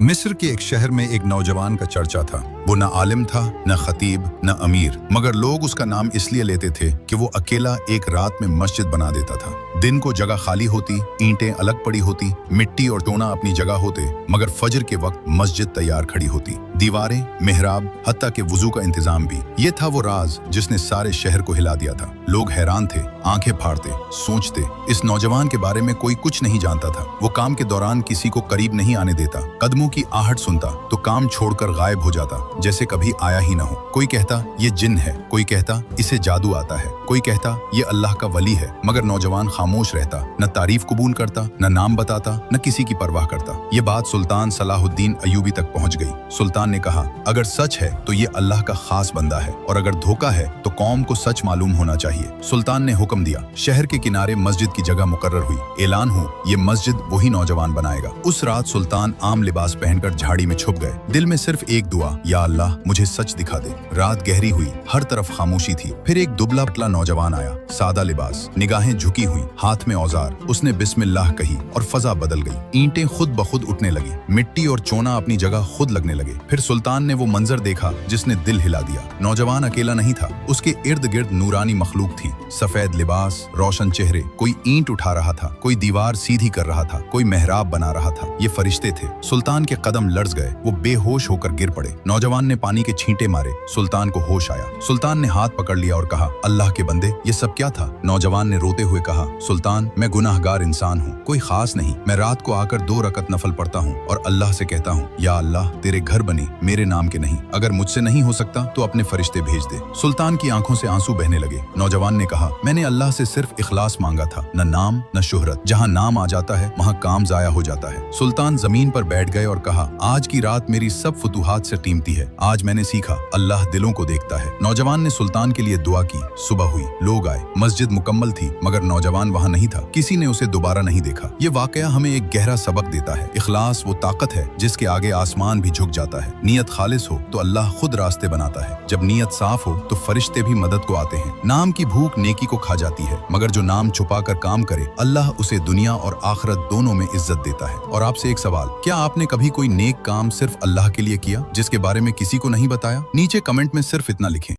मिस्र के एक शहर में एक नौजवान का चर्चा था। वो न आलिम था, न खतीब, न अमीर, मगर लोग उसका नाम इसलिए लेते थे कि वो अकेला एक रात में मस्जिद बना देता था। दिन को जगह खाली होती, ईंटें अलग पड़ी होती, मिट्टी और टोना अपनी जगह होते, मगर फजर के वक्त मस्जिद तैयार खड़ी होती, दीवारें, मेहराब, हत्ता के वुजू का इंतजाम भी। ये था वो राज जिसने सारे शहर को हिला दिया था। लोग हैरान थे, आंखें फाड़ते, सोचते, इस नौजवान के बारे में कोई कुछ नहीं जानता था। वो काम के दौरान किसी को करीब नहीं आने देता, कदमों की आहट सुनता तो काम छोड़कर गायब हो जाता, जैसे कभी आया ही ना हो। कोई कहता ये जिन है, कोई कहता इसे जादू आता है, कोई कहता ये अल्लाह का वली है, मगर नौजवान खामोश रहता, न तारीफ कबूल करता, न नाम बताता, न किसी की परवाह करता। ये बात सुल्तान सलाहुद्दीन अयूबी तक पहुंच गई। सुल्तान ने कहा, अगर सच है तो ये अल्लाह का खास बंदा है, और अगर धोखा है तो कौम को सच मालूम होना चाहिए। सुल्तान ने हुक्म दिया, शहर के किनारे मस्जिद की जगह मुकर्रर हुई। ऐलान हो, ये मस्जिद वही नौजवान बनाएगा। उस रात सुल्तान आम लिबास पहनकर झाड़ी में छुप गए। दिल में सिर्फ एक दुआ, या अल्लाह मुझे सच दिखा दे। रात गहरी हुई, हर तरफ खामोशी थी। फिर एक दुबला पतला नौजवान आया, सादा लिबास, निगाहें झुकी हुई, हाथ में औजार। उसने बिस्मिल्लाह कही और फजा बदल गई। ईंटें खुद ब खुद उठने लगी, मिट्टी और चोना अपनी जगह खुद लगने लगे। फिर सुल्तान ने वो मंजर देखा जिसने दिल हिला दिया। नौजवान अकेला नहीं था, उसके इर्द गिर्द नूरानी मखलूक थी। सफेद लिबास, रोशन चेहरे, कोई ईंट उठा रहा था, कोई दीवार सीधी कर रहा था, कोई मेहराब बना रहा था। ये फरिश्ते थे। सुल्तान के कदम लर्ज गए, वो बेहोश होकर गिर पड़े। नौजवान ने पानी के छींटे मारे, सुल्तान को होश आया। सुल्तान ने हाथ पकड़ लिया और कहा, अल्लाह के बंदे, ये सब क्या था? नौजवान ने रोते हुए कहा, सुल्तान, मैं गुनाहगार इंसान हूँ, कोई खास नहीं। मैं रात को आकर 2 रकत नफल पढ़ता हूँ और अल्लाह से कहता हूँ, या अल्लाह तेरे घर बने, मेरे नाम के नहीं। अगर मुझसे नहीं हो सकता तो अपने फरिश्ते भेज दे। सुल्तान की आंखों से आंसू बहने लगे। नौजवान ने कहा, मैंने अल्लाह से सिर्फ इखलास मांगा था, न नाम न शोहरत। जहाँ नाम आ जाता है वहाँ काम जाया हो जाता है। सुल्तान जमीन पर बैठ गए और कहा, आज की रात मेरी सब फुतूहात से कीमती है। आज मैंने सीखा, अल्लाह दिलों को देखता है। नौजवान ने सुल्तान के लिए दुआ की। सुबह हुई, लोग आए, मस्जिद मुकम्मल थी, मगर नौजवान वहाँ नहीं था। किसी ने उसे दोबारा नहीं देखा। ये वाकया हमें एक गहरा सबक देता है। इखलास वो ताकत है जिसके आगे आसमान भी झुक जाता है। नियत खालिस हो तो अल्लाह खुद रास्ते बनाता है। जब नियत साफ हो तो फरिश्ते भी मदद को आते हैं। नाम की भूख नेकी को खा जाती है, मगर जो नाम छुपा कर काम करे, अल्लाह उसे दुनिया और आखिरत दोनों में इज्जत देता है। और आपसे एक सवाल, क्या आपने कभी कोई नेक काम सिर्फ अल्लाह के लिए किया जिसके बारे में किसी को नहीं बताया? नीचे कमेंट में सिर्फ इतना लिखें।